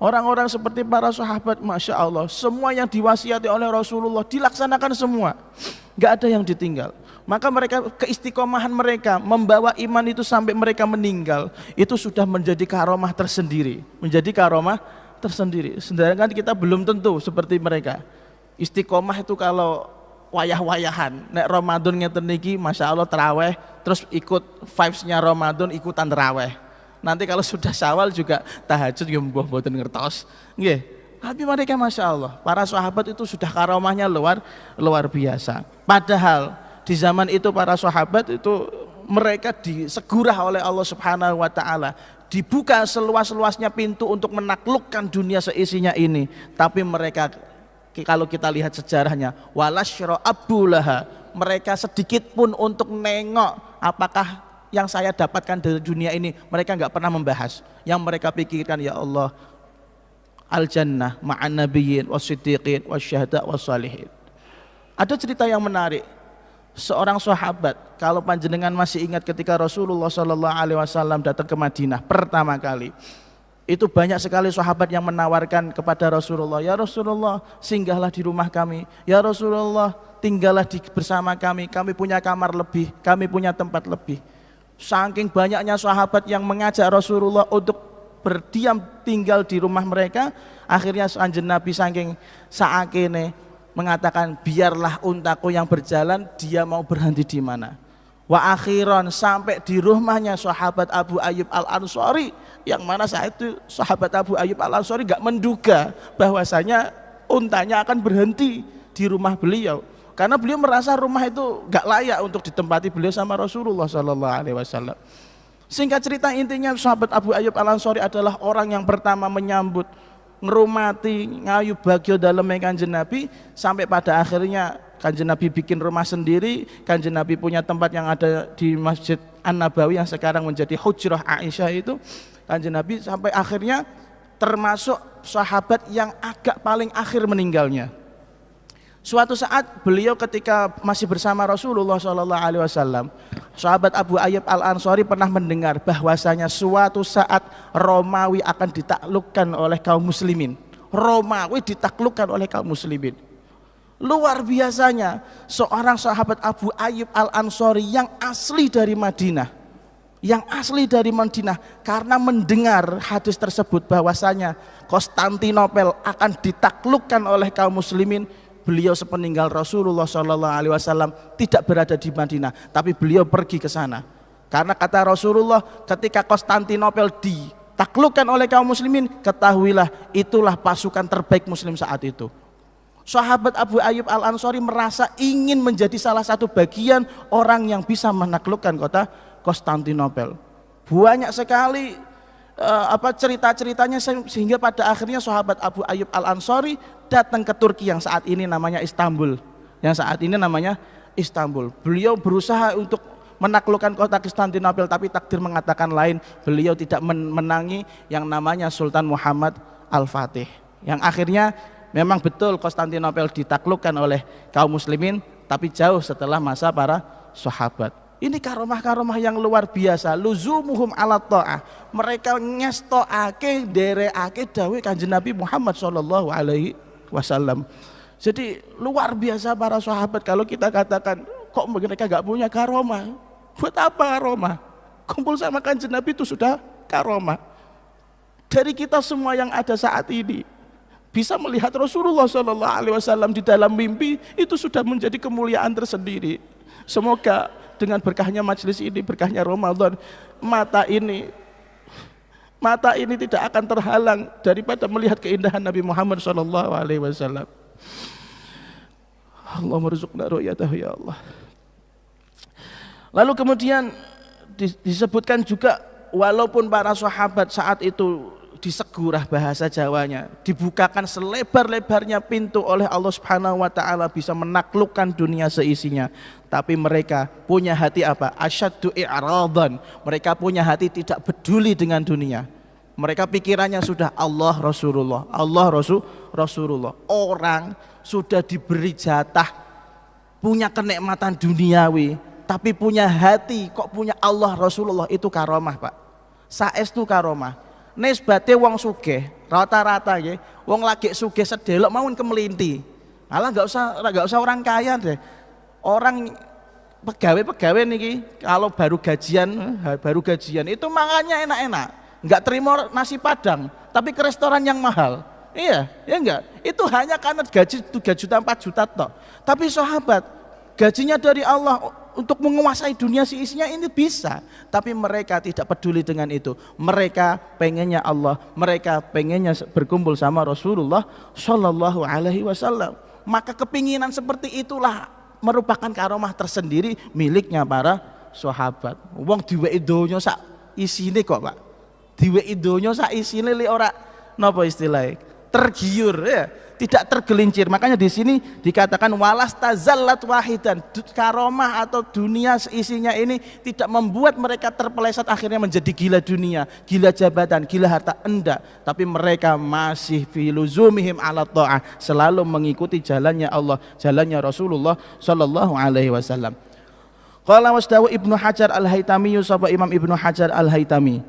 Orang-orang seperti para sahabat, Masya Allah, semua yang diwasiati oleh Rasulullah dilaksanakan semua, nggak ada yang ditinggal. Maka mereka, keistiqomahan mereka membawa iman itu sampai mereka meninggal, itu sudah menjadi karomah tersendiri. Menjadi karomah tersendiri. Sedangkan kita belum tentu seperti mereka. Istiqomah itu kalau wayah-wayahan, nek Ramadan ngeten niki Masya Allah terawih, terus ikut vibes-nya Ramadan, ikutan terawih. Nanti kalau sudah Syawal juga tahajud ya mbah mboten ngertos. Nggih. Tapi mereka Masya Allah, para sahabat itu sudah karomahnya luar biasa. Padahal di zaman itu para sahabat itu mereka disegurah oleh Allah Subhanahu wa taala. Dibuka seluas-luasnya pintu untuk menaklukkan dunia seisinya ini. Tapi mereka, kalau kita lihat sejarahnya, walasyra abulaha, mereka sedikit pun untuk nengok apakah yang saya dapatkan dari dunia ini, mereka nggak pernah membahas. Yang mereka pikirkan, ya Allah, al-jannah ma'an nabiyyin was-siddiqin was-syuhada was-shalihin. Ada cerita yang menarik. seorang sahabat, kalau panjenengan masih ingat ketika Rasulullah Shallallahu Alaihi Wasallam datang ke Madinah pertama kali, itu banyak sekali sahabat yang menawarkan kepada Rasulullah, ya Rasulullah singgahlah di rumah kami, ya Rasulullah tinggallah bersama kami punya kamar lebih, kami punya tempat lebih. Saking banyaknya sahabat yang mengajak Rasulullah untuk berdiam tinggal di rumah mereka, akhirnya Kanjeng Nabi saking saakene mengatakan, biarlah untaku yang berjalan, dia mau berhenti di mana. Wa akhiran, sampai di rumahnya sahabat Abu Ayyub Al-Ansari, yang mana saat itu sahabat Abu Ayyub Al-Ansari gak menduga bahwasanya untanya akan berhenti di rumah beliau, karena beliau merasa rumah itu gak layak untuk ditempati beliau sama Rasulullah SAW. Singkat cerita, intinya sahabat Abu Ayyub Al-Ansari adalah orang yang pertama menyambut, ngerumati, ngayu bagyo dalamnya Kanjeng Nabi, sampai pada akhirnya Kanjeng Nabi bikin rumah sendiri. Kanjeng Nabi punya tempat yang ada di Masjid An-Nabawi yang sekarang menjadi Hujrah Aisyah itu. Kanjeng Nabi sampai akhirnya termasuk sahabat yang agak paling akhir meninggalnya. Suatu saat beliau ketika masih bersama Rasulullah SAW, sahabat Abu Ayyub Al-Ansari pernah mendengar bahwasanya suatu saat Romawi akan ditaklukkan oleh kaum muslimin. Romawi ditaklukkan oleh kaum muslimin. Luar biasanya seorang sahabat Abu Ayyub Al-Ansari yang asli dari Madinah, karena mendengar hadis tersebut bahwasanya Konstantinopel akan ditaklukkan oleh kaum muslimin, beliau sepeninggal Rasulullah SAW tidak berada di Madinah, tapi beliau pergi ke sana. Karena kata Rasulullah, ketika Konstantinopel ditaklukkan oleh kaum muslimin, ketahuilah itulah pasukan terbaik muslim saat itu. Sahabat Abu Ayyub Al-Ansari merasa ingin menjadi salah satu bagian orang yang bisa menaklukkan kota Konstantinopel. Banyak sekali cerita-ceritanya, sehingga pada akhirnya sahabat Abu Ayyub Al-Ansari datang ke Turki yang saat ini namanya Istanbul. Beliau berusaha untuk menaklukkan kota Konstantinopel, tapi takdir mengatakan lain. Beliau tidak menangi yang namanya Sultan Muhammad Al-Fatih, yang akhirnya memang betul Konstantinopel ditaklukkan oleh kaum muslimin, tapi jauh setelah masa para sahabat. Ini karomah-karomah yang luar biasa. Luzumuhum ala ta'ah, mereka ngestoake, dereake dawuh Kanjeng Nabi Muhammad sallallahu alaihi wasallam. Jadi luar biasa para sahabat. Kalau kita katakan kok mereka gak punya karomah, buat apa karomah? Kumpul sama Kanjeng Nabi itu sudah karomah. Dari kita semua yang ada saat ini bisa melihat Rasulullah sallallahu alaihi wasallam di dalam mimpi, itu sudah menjadi kemuliaan tersendiri. Semoga dengan berkahnya majelis ini, berkahnya Ramadan, mata ini tidak akan terhalang daripada melihat keindahan Nabi Muhammad sallallahu alaihi wasallam. Allahumma rzuqna ru'yatahu ya Allah. Lalu kemudian disebutkan juga, walaupun para sahabat saat itu disegurah bahasa Jawanya, dibukakan selebar-lebarnya pintu oleh Allah Subhanahu wa taala bisa menaklukkan dunia seisinya, tapi mereka punya hati apa? Asyaddu i'radan. Mereka punya hati tidak peduli dengan dunia. Mereka pikirannya sudah Allah Rasulullah, Rasulullah. Orang sudah diberi jatah punya kenikmatan duniawi, tapi punya hati kok punya Allah Rasulullah, itu karomah, Pak. Saestu karomah. Nisbate wong sugih rata-rata nggih, wong lagi sugih sedelok mawon kemelinti. Alah enggak usah orang kaya deh. Orang pegawai niki kalau baru gajian itu makannya enak-enak. Enggak terima nasi padang, tapi ke restoran yang mahal. Iya, ya enggak? Itu hanya karena gaji 3 juta 4 juta tok. Tapi sahabat, gajinya dari Allah untuk menguasai dunia seisinya ini bisa, tapi mereka tidak peduli dengan itu. Mereka pengennya Allah, mereka pengennya berkumpul sama Rasulullah Shallallahu Alaihi Wasallam. Maka kepinginan seperti itulah merupakan karomah tersendiri miliknya para sahabat. Wong diweki donya sak isine kok, Pak. Diweki donya sak isine li ora napa istilahnya? Tergiur ya. tidak tergelincir. Makanya di sini dikatakan walas tazallat wahidan, karomah atau dunia isinya ini tidak membuat mereka terpeleset akhirnya menjadi gila dunia, gila jabatan, gila harta, enggak, tapi mereka masih fi luzumihim ala ta'ah, selalu mengikuti jalannya Allah, jalannya Rasulullah sallallahu alaihi wasallam. Qala wasdawu Ibnu Hajar Al-Haytami, sapa Imam Ibnu Hajar Al-Haytami,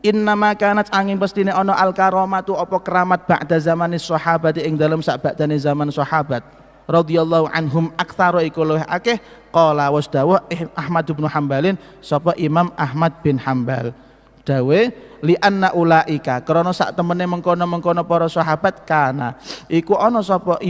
innama kanat angin pastine ana al karamatu apa keramat ba'da zamanis sahabat ing dalem sak ba'dane zaman sahabat radhiyallahu anhum aktsara iku luwih akeh. Qala wasdawu Ahmad bin Hambalin, sapa Imam Ahmad bin Hambal dawe li anna ulaika krana sak temene mengkono-mengkono para sahabat kana iku ana sapa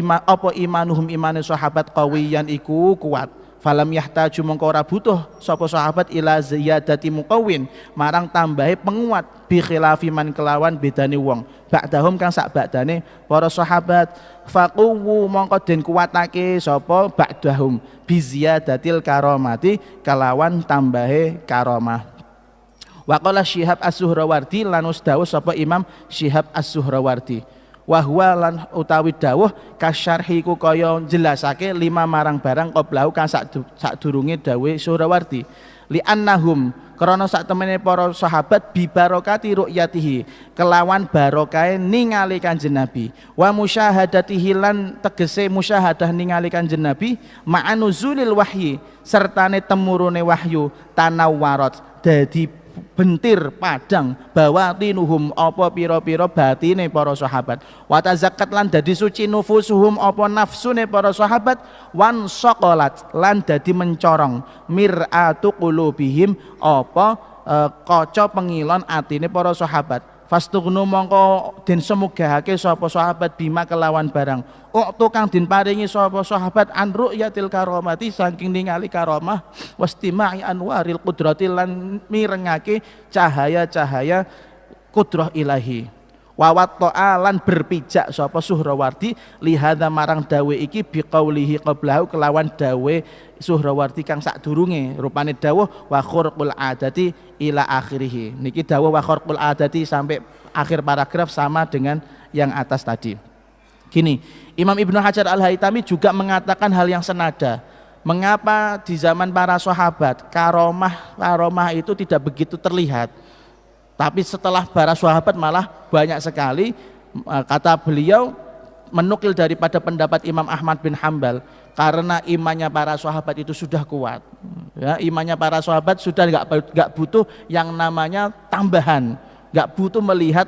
imanuhum imane sahabat qawiyan iku kuat. Falam yahtaju mongko ora butuh sapa sahabat ila ziyadati muqawwin marang tambahe penguat bi khilafi man kelawan bedane wong ba'dahum kang sak ba'dane para sahabat faquwu mongko den kuatake sapa ba'dahum bi ziyadatil karamati kelawan tambahe karamah. Wa qala Syihab As-Suhrawardi lan dawuh sapa Imam Syihab As-Suhrawardi wahwa lan utawi dawuh kasyarhi ku kaya jelasake lima marang barang qoblahu kang sadurunge dawuh Suhrawardi li annahum krana sak temene para sahabat bi barokati ru'yatihi kelawan barokahe ningali Kanjeng Nabi wa musyahadatihi lan tegese musyahadah ningali Kanjeng Nabi ma'anuzulil wahyi sertane temurune wahyu tanawwarat dadi bentir padang bawatinuhum apa pira-pira batine para sahabat wa tazakkat lan dadi suci nufusuhum apa nafsune para sahabat wan saqalat lan dadi mencorong mir'atu qulubihim apa kaca pengilon atine para sahabat fastughnu mongko den semugahake sapa sahabat bima kelawan barang waktu kang den paringi sapa sahabat an ru'yatil karamati saking ningali karamah wastima'i anwaril qudrati lan mirengake cahaya-cahaya kudrah ilahi wawat ta'alan berpijak sapa Suhrawardi lihada marang dawe iki biqaulihi qablahu kelawan dawe Suhrawardi kang sadurunge rupane dawuh wa khurqul adati ila akhirih. Niki dawuh wa khurqul adati sampai akhir paragraf sama dengan yang atas tadi. Gini, Imam Ibnu Hajar Al-Haytami juga mengatakan hal yang senada. Mengapa di zaman para sahabat karomah itu tidak begitu terlihat, tapi setelah para sahabat malah banyak sekali. Kata beliau menukil daripada pendapat Imam Ahmad bin Hambal, karena imannya para sahabat itu sudah kuat ya, imannya para sahabat sudah nggak butuh yang namanya tambahan, nggak butuh melihat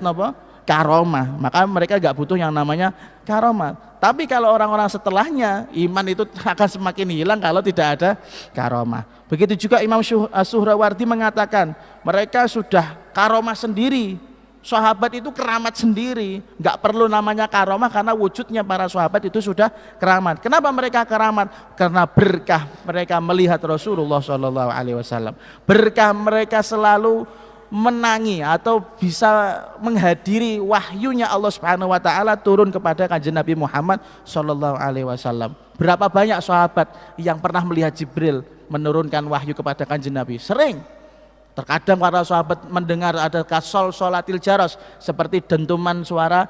karomah, maka mereka nggak butuh yang namanya karomah. Tapi kalau orang-orang setelahnya, iman itu akan semakin hilang kalau tidak ada karomah. Begitu juga Imam Suhrawardi mengatakan mereka sudah karomah sendiri. Sahabat itu keramat sendiri, nggak perlu namanya karomah karena wujudnya para sahabat itu sudah keramat. Kenapa mereka keramat? Karena berkah mereka melihat Rasulullah Shallallahu Alaihi Wasallam. Berkah mereka selalu menangi atau bisa menghadiri wahyunya Allah Subhanahu Wa Taala turun kepada Kanjeng Nabi Muhammad Shallallahu Alaihi Wasallam. Berapa banyak sahabat yang pernah melihat Jibril menurunkan wahyu kepada Kanjeng Nabi? Sering. Terkadang para sahabat mendengar ada kasol solatil jaros, seperti dentuman suara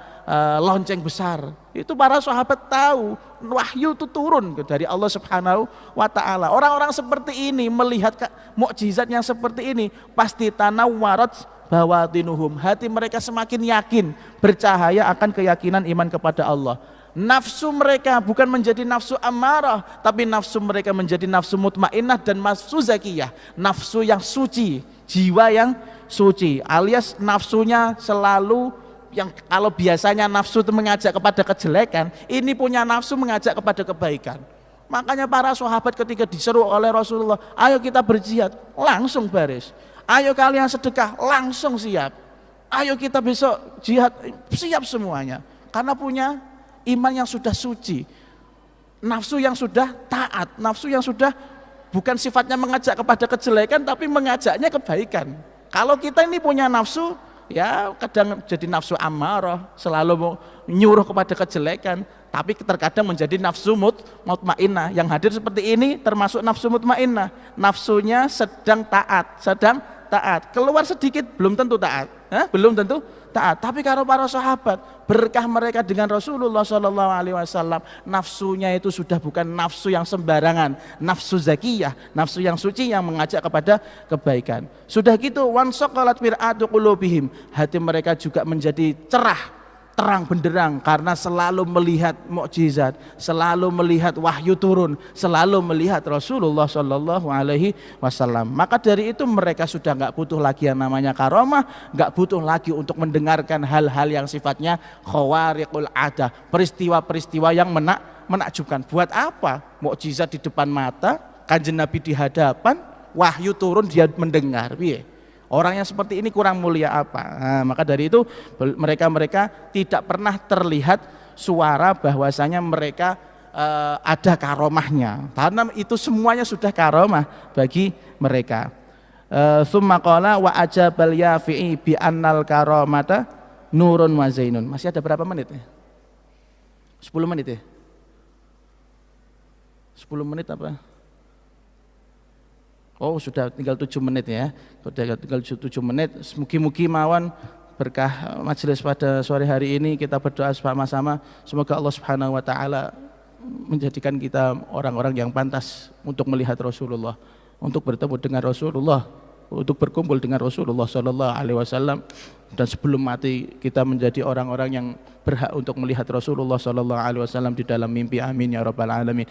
lonceng besar. Itu para sahabat tahu wahyu itu turun dari Allah Subhanahu wa Ta'ala. Orang-orang seperti ini melihat mukjizat yang seperti ini pasti tanawwarat bawatinuhum, hati mereka semakin yakin, bercahaya akan keyakinan iman kepada Allah. Nafsu mereka bukan menjadi nafsu amarah, tapi nafsu mereka menjadi nafsu mutmainnah dan nafsu zakiyah, nafsu yang suci, jiwa yang suci, alias nafsunya selalu yang kalau biasanya nafsu itu mengajak kepada kejelekan, ini punya nafsu mengajak kepada kebaikan. Makanya para sahabat ketika diseru oleh Rasulullah, ayo kita berjihad, langsung baris. Ayo kalian sedekah, langsung siap. Ayo kita besok jihad, siap semuanya. Karena punya iman yang sudah suci, nafsu yang sudah taat, nafsu yang sudah bukan sifatnya mengajak kepada kejelekan tapi mengajaknya kebaikan. Kalau kita ini punya nafsu, ya kadang jadi nafsu amarah, selalu menyuruh kepada kejelekan, tapi terkadang menjadi nafsu mutmainnah. Yang hadir seperti ini termasuk nafsu mutmainnah, nafsunya sedang taat, keluar sedikit belum tentu taat. Belum tentu taat. Tapi kalau para sahabat, berkah mereka dengan Rasulullah Shallallahu Alaihi Wasallam, nafsunya itu sudah bukan nafsu yang sembarangan, nafsu zakiyah, nafsu yang suci yang mengajak kepada kebaikan. Sudah gitu, wansaqalat mir'atu qulubihim, hati mereka juga menjadi cerah, terang benderang karena selalu melihat mukjizat, selalu melihat wahyu turun, selalu melihat Rasulullah Shallallahu Alaihi Wasallam. Maka dari itu mereka sudah nggak butuh lagi yang namanya karomah, nggak butuh lagi untuk mendengarkan hal-hal yang sifatnya khawariqul adah, peristiwa-peristiwa yang menakjubkan. Buat apa? Mukjizat di depan mata, kanjeng Nabi di hadapan, wahyu turun dia mendengar. Piye? Orang yang seperti ini kurang mulia apa? Nah, maka dari itu mereka tidak pernah terlihat suara bahwasanya mereka ada karomahnya, karena itu semuanya sudah karomah bagi mereka. Tsumma qala wa ajabal yafi'i bi annal karomata nurun wa zainun. Masih ada berapa menit ya? 10 menit ya? 10 menit apa? Oh sudah tinggal 7 menit ya, sudah tinggal 7 menit. Mugi-mugi mawon berkah majelis pada sore hari ini, kita berdoa sama-sama semoga Allah Subhanahu wa taala menjadikan kita orang-orang yang pantas untuk melihat Rasulullah, untuk bertemu dengan Rasulullah, untuk berkumpul dengan Rasulullah Sallallahu Alaihi Wasallam, dan sebelum mati kita menjadi orang-orang yang berhak untuk melihat Rasulullah Sallallahu Alaihi Wasallam di dalam mimpi. Amin ya rabbal alamin.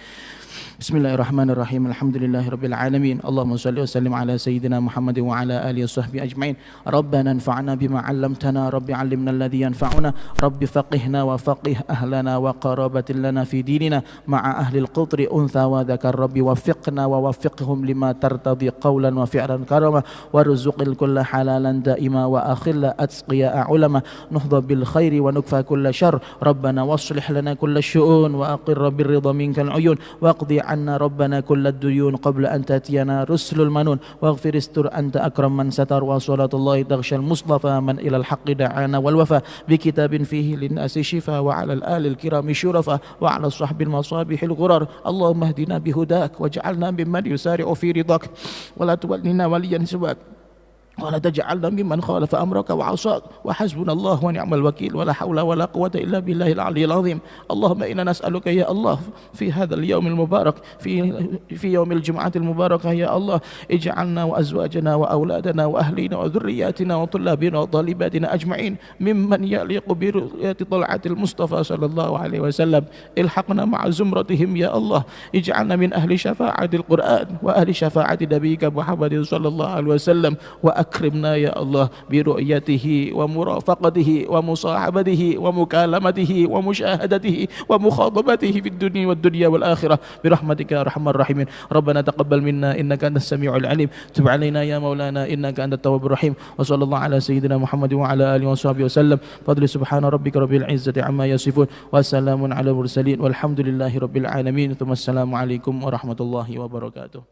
Bismillahirrahmanirrahim. Alhamdulillahirabbil alamin. Allahumma shalli wa sallim ala sayyidina Muhammad wa ala alihi washabbihi ajmain. Rabbana anfa'na bima 'allamtana, rabbi 'allimna alladhi yanfa'una, rabbi faqihna wa faqih ahlana wa qarabatin lana fi dinina ma'a ahli al-qutri untha wa dzakar, rabbi waffiqna wa waffiqhum lima tartadi qawlan wa fi'lan karama warzuqil kulla halalan daima wa akhilla atqiya ulama nuhdha bil khairi wa nukfa kulla syarr. Rabbana waslih lana kulla syu'un wa aqirra bir ridha minkal uyun waqdi عنا ربنا كل الديون قبل أن تأتينا رسل المنون واغفر استر أنت أكرم من ستر وصلاة الله تغشى المصطفى من إلى الحق دعانا والوفا بكتاب فيه للناس شفاء وعلى الآل الكرام شرفا وعلى الصحب المصابيح الغرر. اللهم اهدنا بهداك واجعلنا ممن يسارع في رضاك ولا تولنا وليا سواك ولا تجعلنا ممن خالف أمرك وعصاك وحسبنا الله ونعم الوكيل ولا حول ولا قوة إلا بالله العلي العظيم. اللهم إنا نسألك يا الله في هذا اليوم المبارك في يوم الجمعة المباركة يا الله اجعلنا وأزواجنا وأولادنا وأهلنا وذرياتنا وطلابنا وطالباتنا أجمعين ممن يليق برؤية طلعة المصطفى صلى الله عليه وسلم. الحقنا مع زمرتهم يا الله اجعلنا من أهل شفاعة القرآن وأهل شفاعة نبيك محمد صلى الله عليه وسلم أكرمنا يا الله برؤيته ومرافقته ومصاحبته ومكالمته ومشاهدته ومخاطبته في الدنيا والآخرة برحمتك يا أرحم الراحمين. ربنا تقبل منا إنك أنت السميع العليم، تب علينا يا مولانا إنك أنت التواب الرحيم. وصلى الله على سيدنا محمد وعلى آله وصحبه وسلم. فضل سبحان ربك رب العزة عما يصفون وسلام على المرسلين والحمد لله رب العالمين. ثم السلام عليكم ورحمة الله وبركاته.